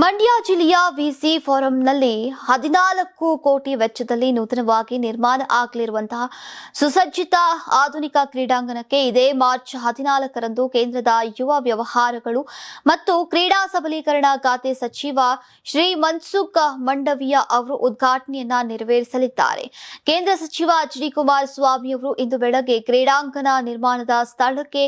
ಮಂಡ್ಯ ಜಿಲ್ಲೆಯ ವಿಸಿ ಫಾರಂನಲ್ಲಿ 14 ಕೋಟಿ ವೆಚ್ಚದಲ್ಲಿ ನೂತನವಾಗಿ ನಿರ್ಮಾಣ ಆಗಲಿರುವಂತಹ ಸುಸಜ್ಜಿತ ಆಧುನಿಕ ಕ್ರೀಡಾಂಗಣಕ್ಕೆ ಇದೇ ಮಾರ್ಚ್ 14ರಂದು ಕೇಂದ್ರದ ಯುವ ವ್ಯವಹಾರಗಳು ಮತ್ತು ಕ್ರೀಡಾ ಸಬಲೀಕರಣ ಖಾತೆ ಸಚಿವ ಶ್ರೀ ಮನ್ಸುಖ್ ಮಂಡವಿಯಾ ಅವರು ಉದ್ಘಾಟನೆಯನ್ನ ನೆರವೇರಿಸಲಿದ್ದಾರೆ. ಕೇಂದ್ರ ಸಚಿವ ಎಚ್.ಡಿ. ಕುಮಾರಸ್ವಾಮಿ ಅವರು ಇಂದು ಬೆಳಗ್ಗೆ ಕ್ರೀಡಾಂಗಣ ನಿರ್ಮಾಣದ ಸ್ಥಳಕ್ಕೆ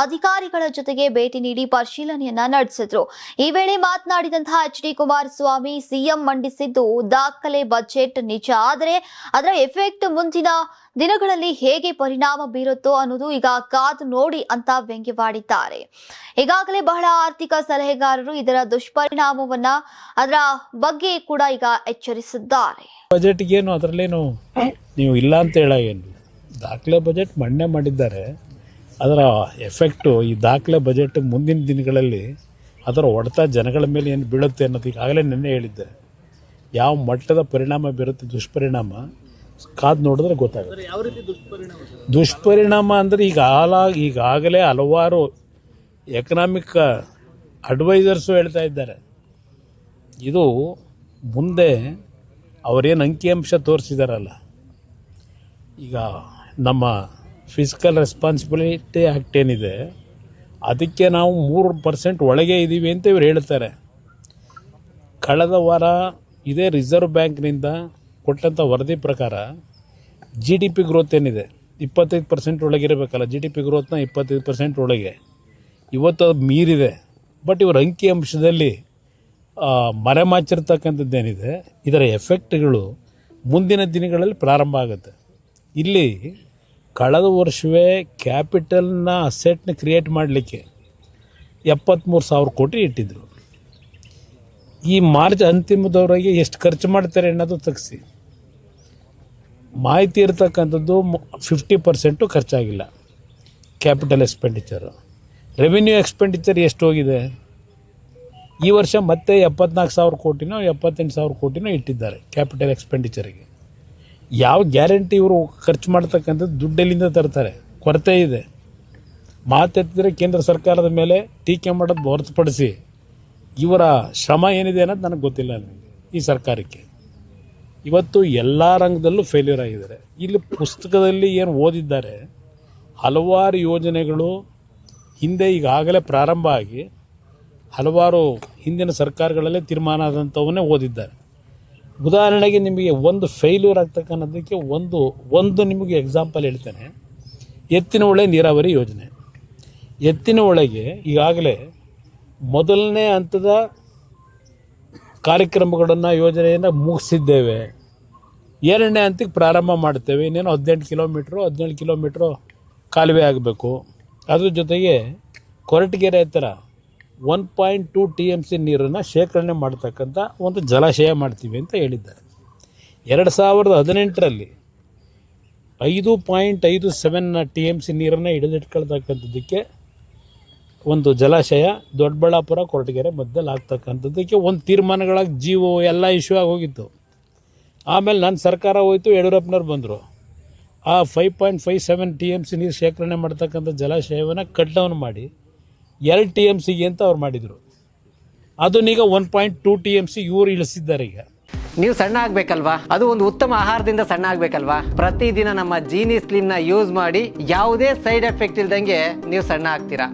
ಅಧಿಕಾರಿಗಳ ಜೊತೆಗೆ ಭೇಟಿ ನೀಡಿ ಪರಿಶೀಲನೆಯನ್ನ ನಡೆಸಿದರು. ಈ ವೇಳೆ ಮಾತನಾಡಿದ ಎಚ್.ಡಿ. ಕುಮಾರಸ್ವಾಮಿ ಸಿಎಂ ಮಂಡಿಸಿದ್ದು ದಾಖಲೆ ಬಜೆಟ್ ನಿಜ, ಆದರೆ ಅದರ ಎಫೆಕ್ಟ್ ಮುಂದಿನ ದಿನಗಳಲ್ಲಿ ಹೇಗೆ ಪರಿಣಾಮ ಬೀರುತ್ತೋ ಅನ್ನೋದು ಈಗ ಕಾದು ನೋಡಿ ಅಂತ ವ್ಯಂಗ್ಯವಾಡಿದ್ದಾರೆ. ಈಗಾಗಲೇ ಬಹಳ ಆರ್ಥಿಕ ಸಲಹೆಗಾರರು ಇದರ ದುಷ್ಪರಿಣಾಮವನ್ನ ಅದರ ಬಗ್ಗೆ ಕೂಡ ಈಗ ಎಚ್ಚರಿಸಿದ್ದಾರೆ. ಬಜೆಟ್ಗೇನು ಅದರಲ್ಲೇನು ನೀವು ಇಲ್ಲ ಅಂತ ಹೇಳೇನು, ದಾಖಲೆ ಬಜೆಟ್ ಮಂಡನೆ ಮಾಡಿದ್ದಾರೆ. ಅದರ ಎಫೆಕ್ಟು ಈ ದಾಖಲೆ ಬಜೆಟ್ ಮುಂದಿನ ದಿನಗಳಲ್ಲಿ ಅದರ ಹೊಡೆತ ಜನಗಳ ಮೇಲೆ ಏನು ಬೀಳುತ್ತೆ ಅನ್ನೋದು ಈಗಾಗಲೇ ನಿನ್ನೆ ಹೇಳಿದ್ದೆ. ಯಾವ ಮಟ್ಟದ ಪರಿಣಾಮ ಬೀರುತ್ತೆ, ದುಷ್ಪರಿಣಾಮ ಕಾದು ನೋಡಿದ್ರೆ ಗೊತ್ತಾಗುತ್ತೆ. ಯಾವ ರೀತಿ ದುಷ್ಪರಿಣಾಮ ಅಂದರೆ ಈಗಾಗಲೇ ಹಲವಾರು ಎಕನಾಮಿಕ್ ಅಡ್ವೈಸರ್ಸು ಹೇಳ್ತಾ ಇದ್ದಾರೆ. ಇದು ಮುಂದೆ ಅವರೇನು ಅಂಕಿಅಂಶ ತೋರಿಸಿದಾರಲ್ಲ, ಈಗ ನಮ್ಮ ಫಿಸಿಕಲ್ ರೆಸ್ಪಾನ್ಸಿಬಿಲಿಟಿ ಆ್ಯಕ್ಟ್ ಏನಿದೆ ಅದಕ್ಕೆ ನಾವು 3% ಒಳಗೆ ಇದ್ದೀವಿ ಅಂತ ಇವ್ರು ಹೇಳ್ತಾರೆ. ಕಳೆದ ವಾರ ಇದೇ ರಿಸರ್ವ್ ಬ್ಯಾಂಕ್ನಿಂದ ಕೊಟ್ಟಂಥ ವರದಿ ಪ್ರಕಾರ GDP ಗ್ರೋತ್ ಏನಿದೆ 25% ಒಳಗಿರಬೇಕಲ್ಲ, GDP ಗ್ರೋತ್ನ 25% ಒಳಗೆ ಇವತ್ತು ಅದು ಮೀರಿದೆ. ಬಟ್ ಇವ್ರ ಅಂಕಿಅಂಶದಲ್ಲಿ ಮರೆಮಾಚಿರ್ತಕ್ಕಂಥದ್ದೇನಿದೆ, ಇದರ ಎಫೆಕ್ಟ್ಗಳು ಮುಂದಿನ ದಿನಗಳಲ್ಲಿ ಪ್ರಾರಂಭ ಆಗುತ್ತೆ. ಇಲ್ಲಿ ಕಳೆದ ವರ್ಷವೇ ಕ್ಯಾಪಿಟಲ್ನ ಅಸೆಟ್ನ ಕ್ರಿಯೇಟ್ ಮಾಡಲಿಕ್ಕೆ 73,000 ಕೋಟಿ ಇಟ್ಟಿದ್ದರು. ಈ ಮಾರ್ಚ್ ಅಂತಿಮದವರೆಗೆ ಎಷ್ಟು ಖರ್ಚು ಮಾಡ್ತಾರೆ ಅನ್ನೋದು ತೆಗೆಸಿ. ಮಾಹಿತಿ ಇರತಕ್ಕಂಥದ್ದು 50% ಖರ್ಚಾಗಿಲ್ಲ ಕ್ಯಾಪಿಟಲ್ ಎಕ್ಸ್ಪೆಂಡಿಚರು. ರೆವಿನ್ಯೂ ಎಕ್ಸ್ಪೆಂಡಿಚರ್ ಎಷ್ಟು ಹೋಗಿದೆ? ಈ ವರ್ಷ ಮತ್ತೆ 74,000 ಕೋಟಿನೋ 78,000 ಕೋಟಿನೋ ಇಟ್ಟಿದ್ದಾರೆ ಕ್ಯಾಪಿಟಲ್ ಎಕ್ಸ್ಪೆಂಡಿಚರಿಗೆ. ಯಾವ ಗ್ಯಾರಂಟಿ ಇವರು ಖರ್ಚು ಮಾಡ್ತಕ್ಕಂಥದ್ದು ದುಡ್ಡೆಲ್ಲಿಂದ ತರ್ತಾರೆ? ಕೊರತೆ ಇದೆ. ಮಾತೆತ್ತಿದ್ರೆ ಕೇಂದ್ರ ಸರ್ಕಾರದ ಮೇಲೆ ಟೀಕೆ ಮಾಡೋದು ಹೊರತುಪಡಿಸಿ ಇವರ ಶ್ರಮ ಏನಿದೆ ಅನ್ನೋದು ನನಗೆ ಗೊತ್ತಿಲ್ಲ. ನನಗೆ ಈ ಸರ್ಕಾರಕ್ಕೆ ಇವತ್ತು ಎಲ್ಲ ರಂಗದಲ್ಲೂ ಫೇಲ್ಯೂರ್ ಆಗಿದ್ದಾರೆ. ಇಲ್ಲಿ ಪುಸ್ತಕದಲ್ಲಿ ಏನು ಓದಿದ್ದಾರೆ, ಹಲವಾರು ಯೋಜನೆಗಳು ಹಿಂದೆ ಈಗಾಗಲೇ ಪ್ರಾರಂಭ ಆಗಿ ಹಲವಾರು ಹಿಂದಿನ ಸರ್ಕಾರಗಳಲ್ಲೇ ತೀರ್ಮಾನ ಆದಂಥವನ್ನೇ ಓದಿದ್ದಾರೆ. ಉದಾಹರಣೆಗೆ ನಿಮಗೆ ಒಂದು ಫೇಲ್ಯೂರ್ ಆಗ್ತಕ್ಕನ್ನೋದಕ್ಕೆ ಒಂದು ನಿಮಗೆ ಎಕ್ಸಾಂಪಲ್ ಹೇಳ್ತೇನೆ. ಎತ್ತಿನಹೊಳೆ ನೀರಾವರಿ ಯೋಜನೆ. ಎತ್ತಿನಹೊಳೆಗೆ ಈಗಾಗಲೇ ಮೊದಲನೇ ಹಂತದ ಕಾರ್ಯಕ್ರಮಗಳನ್ನು ಯೋಜನೆಯನ್ನು ಮುಗಿಸಿದ್ದೇವೆ. ಎರಡನೇ ಹಂತಕ್ಕೆ ಪ್ರಾರಂಭ ಮಾಡ್ತೇವೆ. ಇನ್ನೇನು 17 ಕಿಲೋಮೀಟ್ರು ಕಾಲುವೆ ಆಗಬೇಕು. ಅದ್ರ ಜೊತೆಗೆ ಕೊರಟಗೆರೆ ಹತ್ತಿರ 1.2 TMC ನೀರನ್ನು ಶೇಖರಣೆ ಮಾಡ್ತಕ್ಕಂಥ ಒಂದು ಜಲಾಶಯ ಮಾಡ್ತೀವಿ ಅಂತ ಹೇಳಿದ್ದಾರೆ. 2018ರಲ್ಲಿ 5.57 TMC ನೀರನ್ನು ಹಿಡಿದಿಟ್ಕೊಳ್ತಕ್ಕಂಥದ್ದಕ್ಕೆ ಒಂದು ಜಲಾಶಯ ದೊಡ್ಡಬಳ್ಳಾಪುರ ಕೊರಟಗೆರೆ ಮಧ್ಯದಲ್ಲಿ ಆಗ್ತಕ್ಕಂಥದ್ದಕ್ಕೆ ಒಂದು ತೀರ್ಮಾನಗಳಾಗಿ GO ಎಲ್ಲ ಇಶ್ಯೂ ಆಗಿ ಹೋಗಿತ್ತು. ಆಮೇಲೆ ನನ್ನ ಸರ್ಕಾರ ಹೋಯಿತು, ಯಡಿಯೂರಪ್ಪನವ್ರು ಬಂದರು. ಆ 5.57 TMC ನೀರು ಶೇಖರಣೆ ಮಾಡ್ತಕ್ಕಂಥ ಜಲಾಶಯವನ್ನು ಕಟ್ ಡೌನ್ ಮಾಡಿ 2 TMCಗೆ ಅಂತ ಅವ್ರು ಮಾಡಿದರು. ಅದನ್ನೀಗ 1.2 TMC ಇವರು ಇಳಿಸಿದ್ದಾರೆ. ಈಗ ನೀವು ಸಣ್ಣ ಆಗ್ಬೇಕಲ್ವಾ? ಅದು ಒಂದು ಉತ್ತಮ ಆಹಾರದಿಂದ ಸಣ್ಣ ಆಗ್ಬೇಕಲ್ವಾ? ಪ್ರತಿದಿನ ನಮ್ಮ ಜೀನಿ ಸ್ಲಿಮ್ನ ಯೂಸ್ ಮಾಡಿ ಯಾವುದೇ ಸೈಡ್ ಎಫೆಕ್ಟ್ ಇಲ್ದಂಗೆ ನೀವು ಸಣ್ಣ ಆಗ್ತೀರಾ.